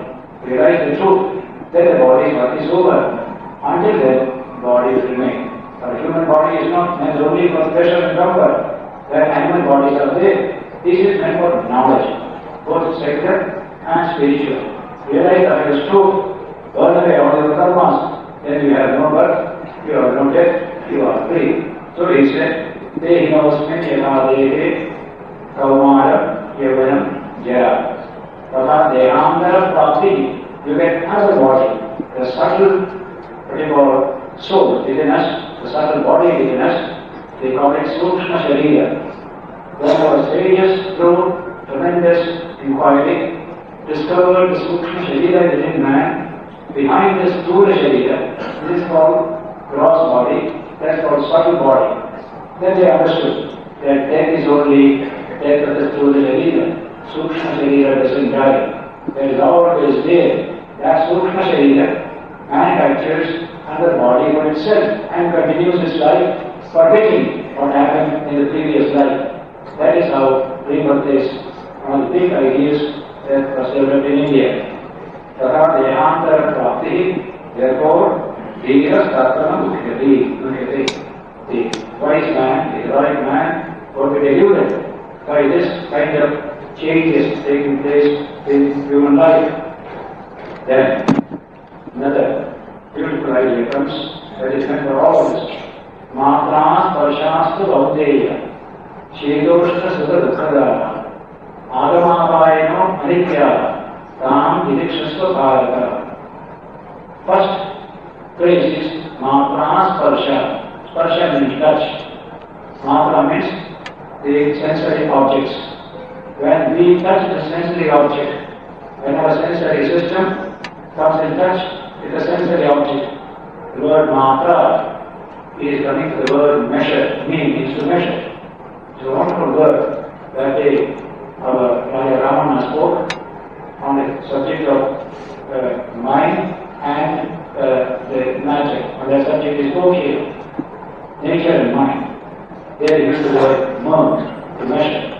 Realize the truth, then the body's work is over. Until then, body will remain. Our human body is not meant only for pleasure and comfort. Where animal bodies are there, this is meant for knowledge, both secular and spiritual. Realize that it is true, burn away all your karmas, then you have no birth, you have no death, you are free. So he said, Dehinosmin Yadadehe Kaumaram Yavanam Jara. Tata Dehangara Prapti. You get another body, the subtle, what you call soul within us, the subtle body within us, they call it Sukshma Sharira. When our sages, through tremendous inquiry, discovered the Sukshma Sharira within man, behind this Sthula Sharira, this is called gross body, that's called subtle body. Then they understood that death is only death of the Sthula Sharira. Sukshma Sharira doesn't die. There is always there. That Sukshma Sharira manufactures another body for itself and continues its life, forgetting what happened in the previous life. That is how rebirth is one of the big ideas that was developed in India. Tata Dehantara Prapti, therefore, Dhiras Tatana Mukhyati. The wise man, the heroic man, will be deluded by this kind of changes taking place in human life. Then, another beautiful idea comes that is meant for all of us. Matras Parshastu Bhauteya Shedoshta Sutta Dukkada Agamavayano Anitya Tam Vidikshasva Bharata. First place is Matras Parsha. Sparsha means touch. Matra means the sensory objects. When we touch the sensory object, when our sensory system comes in touch with the sensory object, the word matra is coming to the word measure, means to measure. It's a wonderful word. That day our Raja Ramana spoke on the subject of mind and the magic. On that subject he spoke here. Nature and mind. There he used the word merge, to measure.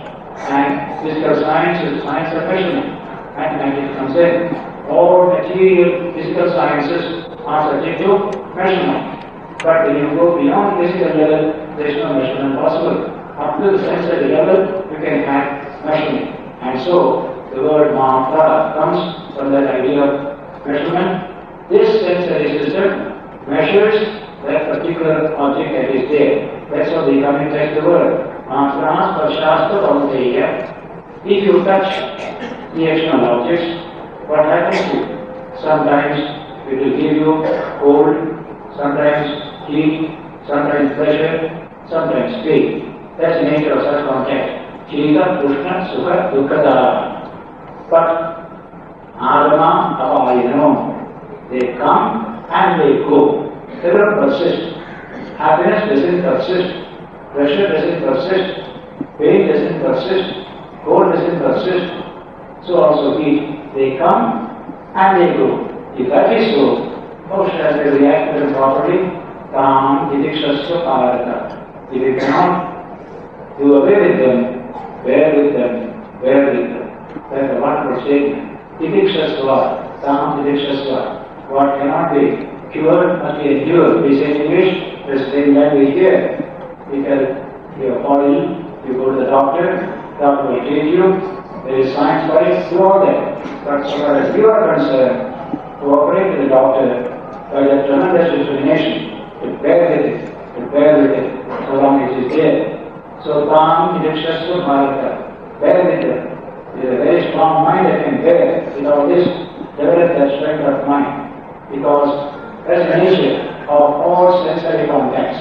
And physical science is the science of measurement. Mathematics comes in. All material physical sciences are subject to measurement. But when you go beyond physical level, there is no measurement possible. Up to the sensory level, you can have measurement. And so, the word matra comes from that idea of measurement. This sensory system measures that particular object that is there. That's how they come in touch the word. Matras Parshasta Bhauteya. If you touch the external objects, what happens to you? Sometimes it will give you cold, sometimes heat, sometimes pleasure, sometimes pain. That's the nature of such contact. Shita, Krishna, Sukha, Dukkada. But Adama, Avayano, they come and they go. They don't persist. Happiness doesn't persist. Pleasure doesn't persist. Pain doesn't persist. Cold doesn't persist. So also heat. They come and they go. If that is so, how shall they react to them properly? Tam idikshasya parata. If you cannot do away with them, bear with them, bear with them. That's a wonderful statement. Idikshasya, tam idikshasya. What cannot be cured must be endured. We say in English, the same language here. Because you are falling, you go to the doctor will treat you, there is science for it, do all that. But so far as you are concerned, cooperate with the doctor by the tremendous determination to bear with it, so long as it is there. So Tam Idikshasya Bharata, bear with it. With a very strong mind that can bear with all this, develop that strength of mind. Because that's the nature of all sensory contacts.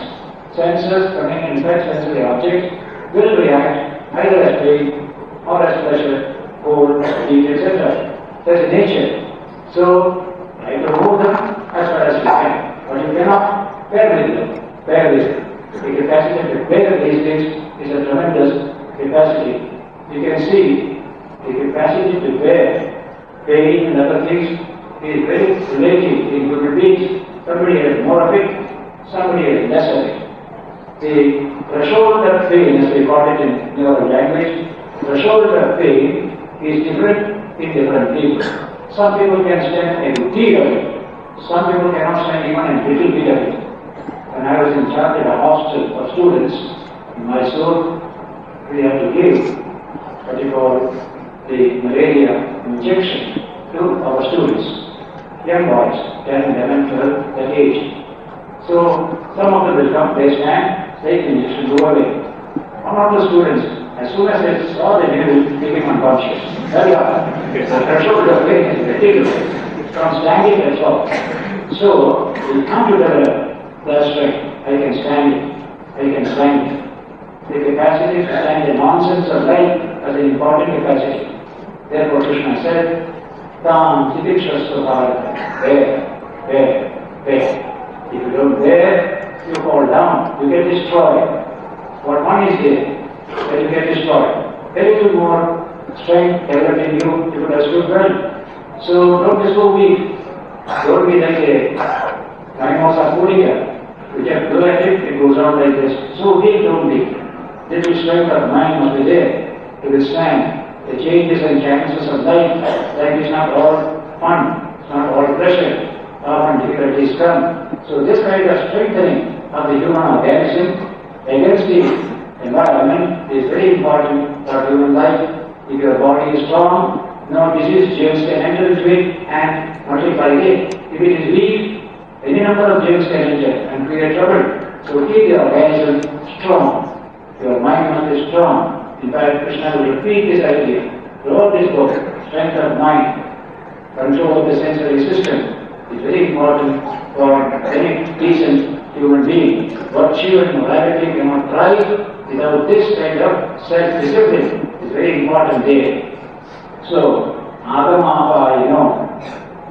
Senses coming in touch sensory objects will react either as pain or as pleasure, cold, heat, etc. That's the nature. So, try to remove them as far as you can. But you cannot bear with them. Bear with them. The capacity to bear these things is a tremendous capacity. You can see the capacity to bear pain and other things is very relative in human beings. Somebody has more of it, somebody has less of it. The threshold of pain, as we call it in our language, threshold of pain is different in different people. Some people can stand a good deal of it. Some people cannot stand even a little bit of it. When I was in charge at a hostel of students in Mysore, we had to give what you call the malaria injection to our students, young boys, 10, 11, 12, that age. So some of them will come, they stand, take the injection, go away. One of the students, as soon as they saw the needle, became unconscious. Very hard. The threshold of pain is ridiculous. From standing, that's all. So, we come to develop that strength. I can stand it. I can stand it. The capacity to stand the nonsense of life as an important capacity. Therefore, Krishna said, Tam Tidikshasya Bharata. Bear. If you don't bear, you fall down, you get destroyed. What one is there, then you get destroyed. Very little more strength developed in you, you could have stood well. So don't be so weak. Don't be like a Rhinosa Puria. You just look at it, it goes on like this. So weak, don't be. Little strength of mind must be there to withstand the changes and chances of life. Life is not all fun, it's not all pleasure. Often difficulties come. So this kind of strengthening of the human organism against the environment is very important for human life. If your body is strong, no disease germs can enter into it and multiply it. If it is weak, any number of germs can enter and create trouble. So keep the organism strong. Your mind must be strong. In fact, Krishna will repeat this idea throughout this book. Strength of mind, control of the sensory system is very important for any decent human being. Virtue and morality cannot thrive without this kind of self-discipline. It's very important there. So, Adama,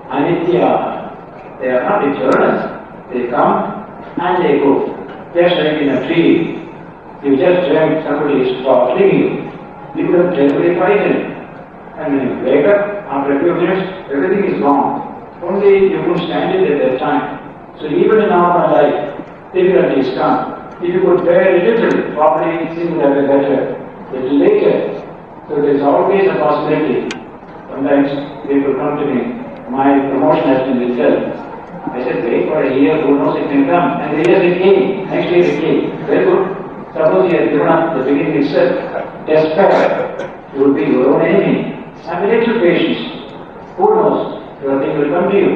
Anitya, they are not eternal. They come and they go. Just like in a tree, you just dreamt somebody is threatening you. You become terribly frightened. And when you wake up, after a few minutes, everything is gone. Only you couldn't stand it at that time. So even in our life, difficulties come. If you could bear a little, probably things would have been better. Little later. So there is always a possibility. Sometimes people come to me, my promotion has been withheld. I said, wait for a year, who knows it can come. And the year it came, next year it came. Very good. Suppose you had given up the beginning itself. Despair. You will be your own enemy. Have a little patience. Who knows? Your thing will come to you.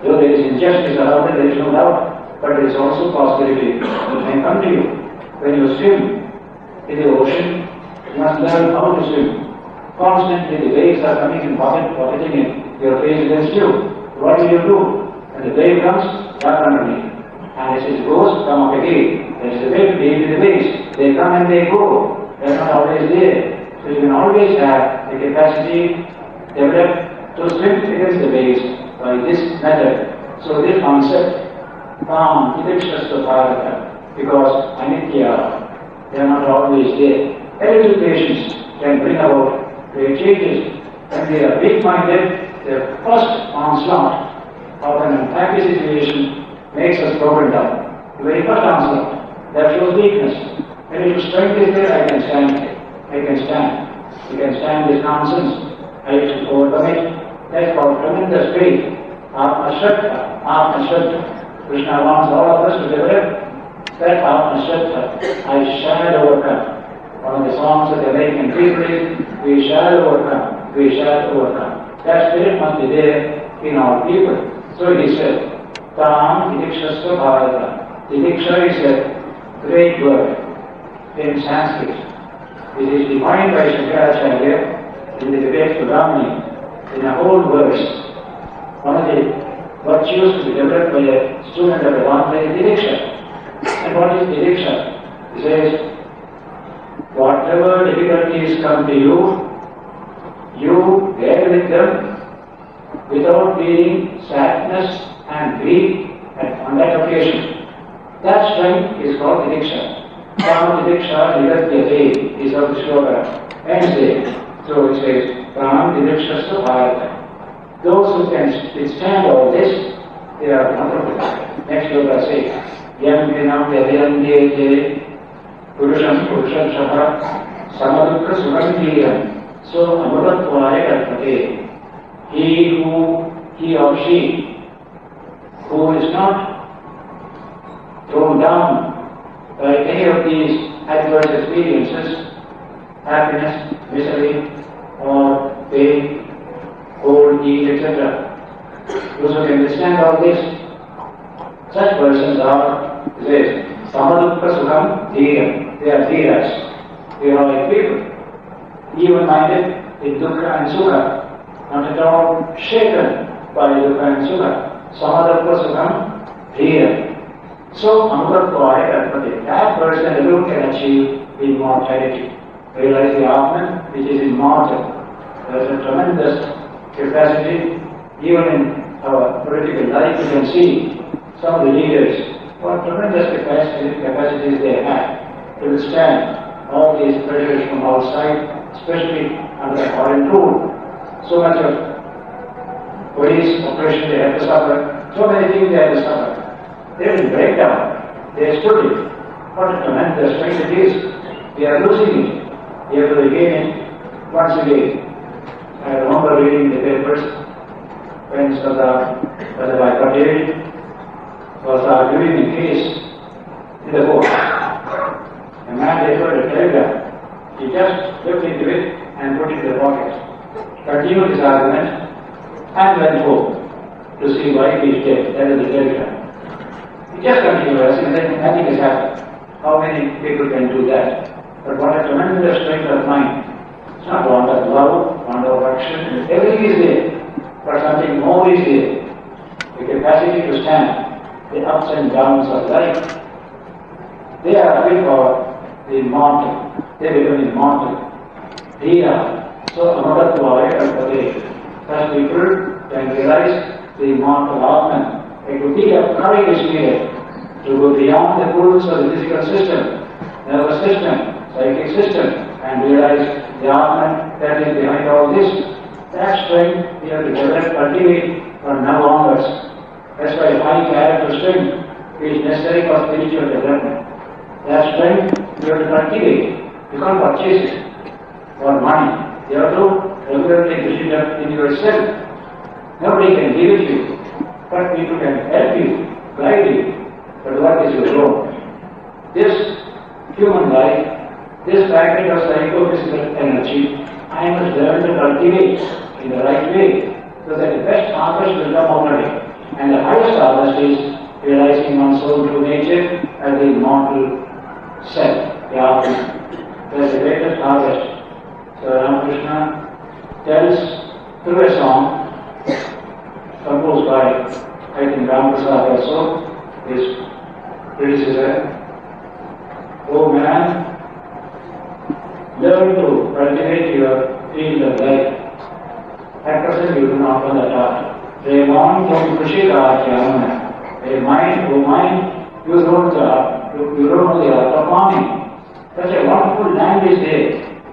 Though there is injustice around it, there is no doubt, but there is also possibility it may come to you. When you swim in the ocean, you must learn how to swim. Constantly the waves are coming and buffeting in your face against you. What do? When the wave comes, duck underneath. And it goes, come up again. There is a way to deal with the waves. They come and they go. They are not always there. So you can always have the capacity developed to swim against the waves by this method. So this concept, calm, idikshasya bharata, because anitya, they are not always there. A little patience can bring about great changes. When they are weak-minded, their first onslaught of an unhappy situation makes us broken down. The very first onslaught, that shows weakness. When it is strength is there, I can stand. I can stand. You can stand this nonsense. I should overcome it. That's called tremendous faith. Atma-shraddha. Atma-shraddha. Krishna wants all of us to develop that Atma-shraddha. I shall overcome. One of the songs that the American people is, we shall overcome. We shall overcome. That spirit must be there in all people. So he said, Tam idikshasya bharata. Idiksha is a great word in Sanskrit. It is defined by Shankaracharya in the debate to Brahmani in a whole verse. One of the virtues to be developed by a student of Vedanta is didiksha. And what is didiksha? He says, whatever difficulties come to you, you bear with them without feeling sadness and grief on that occasion. That strength is called didiksha. Pranam didiksha nidatyate is of the shloka. Ends there. So it says, Pranam didikshasya bharata. Those who can withstand all this, they are wonderful. Next shloka says, Yam vinam yadyandyete purusham shahar samadukha sugamdhiyam. So amrutattvaya karpate. He or she who is not thrown down by any of these adverse experiences, happiness, misery, or pain, cold, heat, etc. Those who can withstand all this, such persons are, says, samadukha sukham dhira. They are dhiras. They are like people, even-minded in dukkha and sukha, not at all shaken by dukkha and sukha. Samadukha sukham dhira. So, amrutattvaya karpate. That person alone can achieve immortality. Realize the Atman which is immortal. There is a tremendous capacity. Even in our political life, you can see some of the leaders, what tremendous capacities they have to withstand all these pressures from outside, especially under the foreign rule. So much of police oppression they have to suffer, so many things they have to suffer. They will break down. They stood it. What a tremendous strength it is. We are losing it. We have to regain it once again. I remember reading the papers when Sardar Vallabhbhai Patel was arguing a case in the court. A man delivered a telegram. He just looked into it and put it in the pocket. Continued his argument and went home to see why he is dead. That is the telegram. He just continued and then nothing has happened. How many people can do that? But what a tremendous strength of mind. It's not want of love, want of action. Everything is there. But something more is there. The capacity to stand the ups and downs of life. They are built for the immortal. They become immortal. They are. So amrutattvaya karpate. Such people can realize the immortal Atman. A good deal of courage is needed to go beyond the rules of the physical system, nervous system, psychic system, and realize the Atman that is behind all this. That strength we have to develop, cultivate from now onwards. That's why high character strength is necessary for spiritual development. That strength you have to cultivate. You can't purchase it for money. You have to regularly build it up in yourself. Nobody can give it to you. But people can help you, guide you, but what is your own? This human life, this packet of psychophysical energy, I must learn to cultivate in the right way, so that the best harvest will come out of it. And the highest harvest is realizing one's own true nature as the immortal self, the Atman. That is the greatest harvest. So Ramakrishna tells through a song, composed by, I think, Ramaprasad also, his criticism. Oh man, learn to cultivate your field of life. At present you do not know that art. Raymond from Kushika Chalana. A mind, oh mind, you don't know the art of farming. Such a wonderful land is there.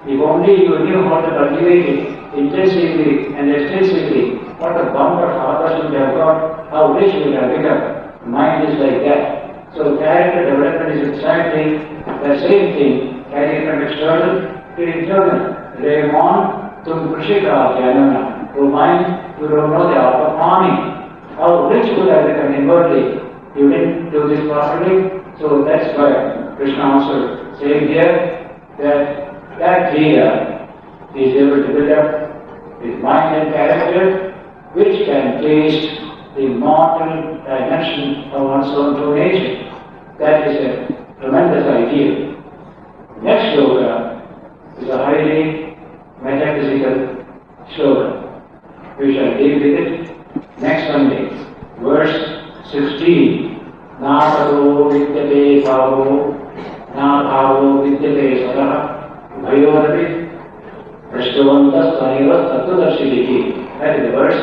If only you knew how to cultivate it intensively and extensively, what a bumper harvest you have got, how rich you have become. Mind is like that. So character development is exactly the same thing, carrying from external to internal. Raymond tum Kushika Chalana. Oh mind, you don't know the art of farming. How rich you have become inwardly. You didn't do this properly. So that's why Krishna also saying here that Jiva is able to build up his mind and character, which can taste the mortal dimension of one's own true nature. That is a tremendous idea. Next sloka is a highly metaphysical sloka. We shall deal with it next Sunday. Verse 16. Na taro vidyate bhavo, na bhavo vidyate sadaha, bhayorapi, prashtavantas tanivas tattvadarshidiki. That is the verse.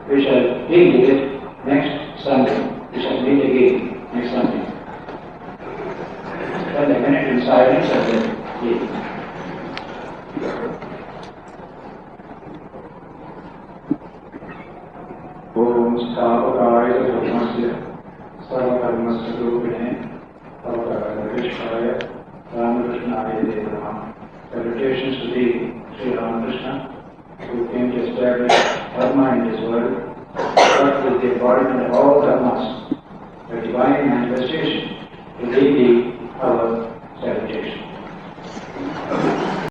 We shall deal with it next Sunday. We shall meet again next Sunday. Spend a minute in silence and then leave. Om Sthavakaya Dharmasya Sarvakarmasya Rupine Ramakrishna Ramakrishna Namaha. Salutations to thee, Sri Ramakrishna, who came to establish Dharma in this world, but with the embodiment of all Dharmas.